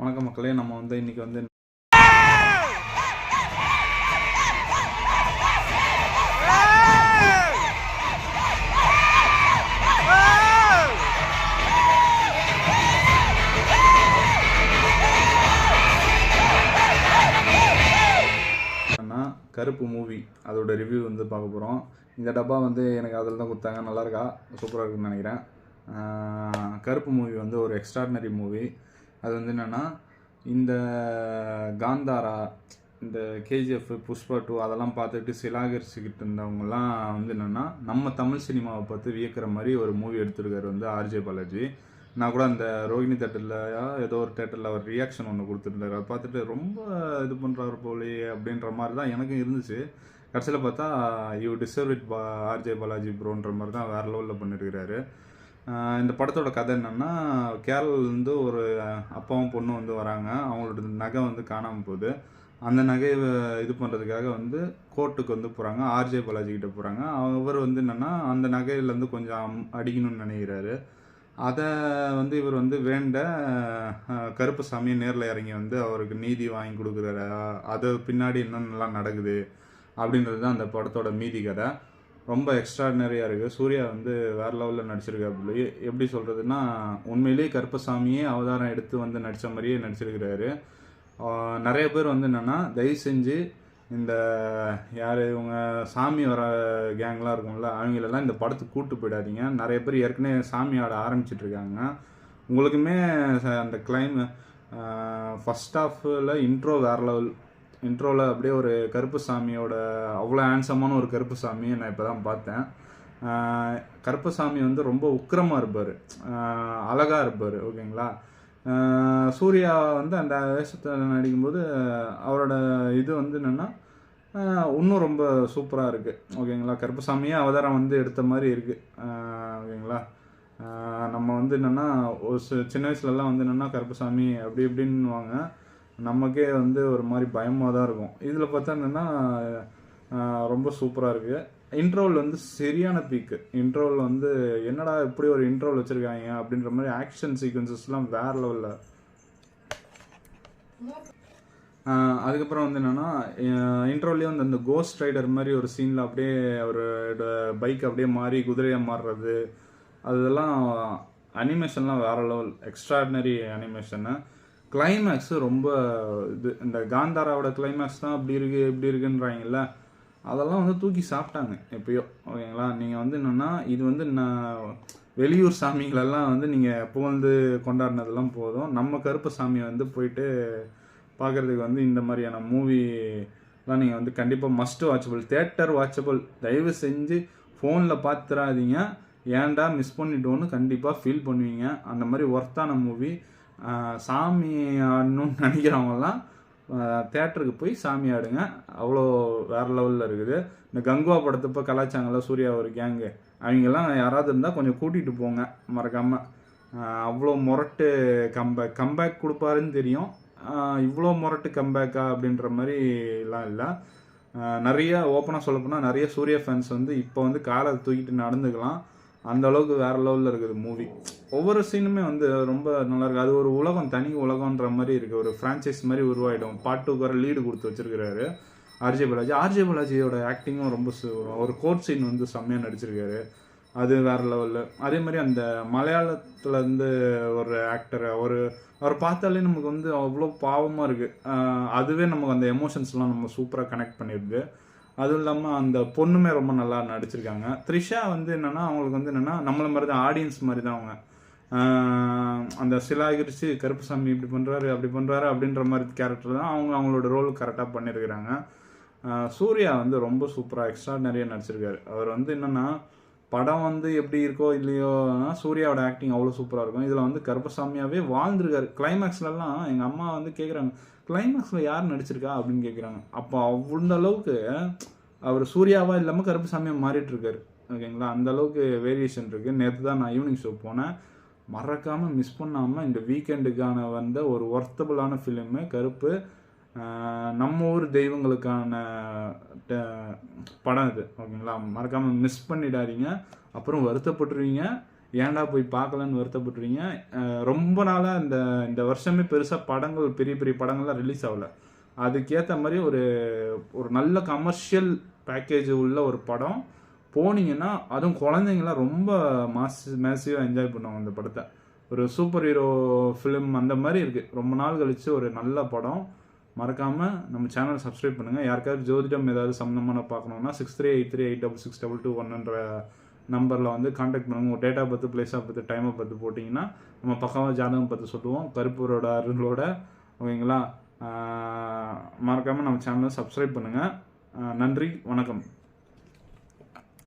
வணக்கம் மக்களே. நம்ம இன்னைக்கு கருப்பு மூவி அதோட ரிவ்யூ பார்க்க போகிறோம். இந்த டப்பா எனக்கு அதில் தான் கொடுத்தாங்க. நல்லா இருக்கா, சூப்பராக இருக்குன்னு நினைக்கிறேன். கருப்பு மூவி ஒரு எக்ஸ்ட்ராடினரி மூவி. அது என்னென்னா, இந்த காந்தாரா, இந்த கேஜிஎஃப், புஷ்பா 2 அதெல்லாம் பார்த்துட்டு சிலாகரிச்சுக்கிட்டு இருந்தவங்கலாம் என்னென்னா, நம்ம தமிழ் சினிமாவை பார்த்து வியக்கிற மாதிரி ஒரு மூவி எடுத்திருக்காரு ஆர்ஜே பாலாஜி. நான் கூட அந்த ரோஹிணி தேட்டரில் ஏதோ ஒரு தேட்டரில் அவர் ரியாக்ஷன் ஒன்று கொடுத்துருந்தாரு. அதை பார்த்துட்டு ரொம்ப இது பண்ணுறாரு போலே அப்படின்ற மாதிரி தான் எனக்கும் இருந்துச்சு. கடைசியில் பார்த்தா you deserve it RJ Balaji ப்ரோன்ற மாதிரி தான் வேறு லெவலில் பண்ணியிருக்கிறாரு. இந்த படத்தோட கதை என்னென்னா, கேரளாலேருந்து ஒரு அப்பாவும் பொண்ணும் வராங்க. அவங்களோட நகை காணாமல் போகுது. அந்த நகையை இது பண்ணுறதுக்காக கோர்ட்டுக்கு போகிறாங்க. ஆர்ஜே பாலாஜி கிட்ட போகிறாங்க. அவர் என்னென்னா, அந்த நகையிலேருந்து கொஞ்சம் அடிக்கணும்னு நினைக்கிறாரு. அதை இவர் வேண்ட கருப்புசாமியை நேரில் இறங்கி அவருக்கு நீதி வாங்கி கொடுக்குறாரு. அது பின்னாடி என்னென்னலாம் நடக்குது அப்படின்றது தான் அந்த படத்தோட மீதி கதை. ரொம்ப எக்ஸ்ட்ராடினரியாக இருக்குது. சூர்யா வேறு லெவலில் நடிச்சிருக்காப்புல. எப்படி சொல்கிறதுனா, உண்மையிலேயே கருப்பசாமியே அவதாரம் எடுத்து நடித்த மாதிரியே நடிச்சிருக்கிறாரு. நிறைய பேர் என்னென்னா, தயவு செஞ்சு இந்த யார் இவங்க சாமி வர கேங்லாம் இருக்கும்ல, அவங்களெல்லாம் இந்த படத்துக்கு கூப்பிட்டு போயிடாதீங்க. நிறைய பேர் ஏற்கனவே சாமி ஆட ஆரம்பிச்சிட்ருக்காங்க. உங்களுக்குமே அந்த ஃபஸ்ட் ஹாஃபில் இன்ட்ரோ வேறு லெவல். இன்ட்ரோவில் அப்படியே ஒரு கருப்பு சாமியோட அவ்வளோ ஹேண்ட்ஸமான ஒரு கருப்பு சாமியை நான் இப்போ தான் பார்த்தேன். கருப்பு சாமி ரொம்ப உக்கிரமாக இருப்பார், அழகாக இருப்பார். ஓகேங்களா. சூர்யா அந்த வேஷத்தில் நடிக்கும்போது அவரோட இது என்னென்னா இன்னும் ரொம்ப சூப்பராக இருக்குது. ஓகேங்களா. கருப்பசாமியே அவதாரம் எடுத்த மாதிரி இருக்குது. ஓகேங்களா. நம்ம என்னென்னா, ஒரு சின்ன வயசுலலாம் என்னென்னா கருப்பசாமி அப்படி இப்படின்னுவாங்க. நமக்கே ஒரு மாதிரி பயமாக தான் இருக்கும். இதில் பார்த்தா என்னென்னா ரொம்ப சூப்பராக இருக்குது. இன்ட்ரோவில் சரியான பீக்கு. இன்ட்ரோவில் என்னடா இப்படி ஒரு இன்ட்ரோவில் வச்சுருக்காங்க அப்படின்ற மாதிரி ஆக்ஷன் சீக்வன்சஸ்லாம் வேறு லெவலில். அதுக்கப்புறம் என்னென்னா, இன்ட்ரோலேயே அந்த கோஸ்ட் ரைடர் மாதிரி ஒரு சீனில் அப்படியே ஒரு பைக் அப்படியே மாறி குதிரையாக மாறுறது, அதெல்லாம் அனிமேஷன்லாம் வேறு லெவல். Extraordinary animation. கிளைமேக்ஸு ரொம்ப இந்த காந்தாராவோட கிளைமேக்ஸ் தான் அப்படி இருக்குது இப்படி இருக்குன்றாங்கல்ல, அதெல்லாம் தூக்கி சாப்பிட்டாங்க எப்பயோ. ஓகேங்களா. நீங்கள் என்னென்னா, இது நான் வெளியூர் சாமிகளெல்லாம் நீங்கள் புகழ்ந்து கொண்டாடினதெல்லாம் போதும். நம்ம கருப்பு சாமியை போயிட்டு பார்க்குறதுக்கு இந்த மாதிரியான மூவிலாம் நீங்கள் கண்டிப்பாக மஸ்ட் வாட்சபிள், தேட்டர் வாட்சபிள். தயவு செஞ்சு ஃபோனில் பார்த்துறாதீங்க. ஏன்டா மிஸ் பண்ணிட்டோன்னு கண்டிப்பாக ஃபீல் பண்ணுவீங்க. அந்த மாதிரி ஒர்த்தான மூவி. சாமி ஆடணும்னு நினைக்கிறவங்கலாம் தேட்டருக்கு போய் சாமி ஆடுங்க. அவ்வளோ வேறு லெவலில் இருக்குது. இந்த கங்குவா படத்தப்போ கலாச்சாங்கல்ல சூர்யா ஒரு கேங்கு, அவங்கெல்லாம் யாராவது இருந்தால் கொஞ்சம் கூட்டிகிட்டு போங்க மறக்காமல். அவ்வளோ முரட்டு கம்பேக் கொடுப்பாருன்னு தெரியும். இவ்வளோ முரட்டு கம்பேக்கா அப்படின்ற மாதிரிலாம் இல்லை. நிறைய ஓப்பனாக சொல்லப்போனால் நிறைய சூர்யா ஃபேன்ஸ் இப்போ காலை தூக்கிட்டு நடந்துக்கலாம். அந்த அளவுக்கு வேறு லெவலில் இருக்குது மூவி. ஒவ்வொரு சீனுமே ரொம்ப நல்லாயிருக்கு. அது ஒரு உலகம், தனி உலகன்ற மாதிரி இருக்குது. ஒரு ஃப்ரான்ச்சைஸ் மாதிரி உருவாயிடும். பார்ட் 2 வர லீடு கொடுத்து வச்சுருக்கிறாரு ஆர்ஜே பாலாஜி. ஆர்ஜே பாலாஜியோட ஆக்டிங்கும் ரொம்ப ஒரு கோர்ட் சீன் செம்மையாக நடிச்சிருக்காரு. அது வேறு லெவலில். அதே மாதிரி அந்த மலையாளத்துலேருந்து ஒரு ஆக்டர், அவர் பார்த்தாலே நமக்கு அவ்வளோ பாவமாக இருக்குது. அதுவே நமக்கு அந்த எமோஷன்ஸ்லாம் நம்ம சூப்பராக கனெக்ட் பண்ணிடுது. அதுவும் இல்லாமல் அந்த பொண்ணுமே ரொம்ப நல்லா நடிச்சிருக்காங்க. த்ரிஷா என்னென்னா, அவங்களுக்கு என்னென்னா நம்மளை மாதிரி தான், ஆடியன்ஸ் மாதிரி தான் அவங்க. அந்த சிலாகிரிச்சு கருப்புசாமி இப்படி பண்ணுறாரு அப்படி பண்ணுறாரு அப்படின்ற மாதிரி கேரக்டர் தான் அவங்களோட ரோல் கரெக்டாக பண்ணியிருக்கிறாங்க. சூர்யா ரொம்ப சூப்பராக எக்ஸ்ட்ராடினரியாக நடிச்சிருக்காரு. அவர் என்னென்னா, படம் எப்படி இருக்கோ இல்லையோ, சூர்யாவோட ஆக்டிங் அவ்வளோ சூப்பராக இருக்கும். இதில் கருப்பசாமியாகவே வாழ்ந்துருக்காரு. கிளைமேக்ஸ்லலாம் எங்கள் அம்மா கேட்குறாங்க, கிளைமேக்ஸில் யார் நடிச்சிருக்கா அப்படின்னு கேட்குறாங்க. அப்போ அந்த அளவுக்கு அவர் சூர்யாவாக இல்லாமல் கருப்புசாமியாக மாறிட்டுருக்காரு. ஓகேங்களா. அந்த அளவுக்கு வேரியேஷன் இருக்குது. நேற்று தான் நான் ஈவினிங் ஷோ போனேன். மறக்காமல் மிஸ் பண்ணாமல் இந்த வீக்கெண்டுக்கான ஒரு ஒர்த்தபுளான ஃபிலிமு கருப்பு. நம்ம ஊர் தெய்வங்களுக்கான படம் இது. ஓகேங்களா. மறக்காமல் மிஸ் பண்ணிடாதீங்க. அப்புறம் வருத்தப்பட்டுருவீங்க. ஏன்டா போய் பார்க்கலன்னு வருத்தப்பட்டுறீங்க. ரொம்ப நாளாக இந்த இந்த வருஷமே பெருசாக படங்கள் பெரிய பெரிய படங்கள்லாம் ரிலீஸ் ஆகல. அதுக்கேற்ற மாதிரி ஒரு ஒரு நல்ல கமர்ஷியல் பேக்கேஜ் உள்ள ஒரு படம் போனீங்கன்னா, அதுவும் குழந்தைங்களாம் ரொம்ப மேசிவாக என்ஜாய் பண்ணுவாங்க அந்த படத்தை. ஒரு சூப்பர் ஹீரோ ஃபிலிம் அந்த மாதிரி இருக்குது. ரொம்ப நாள் கழித்து ஒரு நல்ல படம். மறக்காமல் நம்ம சேனல் சப்ஸ்கிரைப் பண்ணுங்கள். யாருக்காவது ஜோதிடம் ஏதாவது சம்மந்தமான பார்க்கணுன்னா 6383866221 நம்பரில் வந்து காண்டாக்ட் பண்ணுங்கள். உங்கள் டேட்டா பற்றி, பிளேஸாக பற்றி, டைமை பற்றி போட்டிங்கன்னா நம்ம பக்கமாக ஜாதகம் பற்றி சொல்லுவோம் கருப்பூரோட அருளோட. ஓகேங்களா? மறக்காமல் நம்ம சேனலை சப்ஸ்கிரைப் பண்ணுங்கள். நன்றி, வணக்கம்.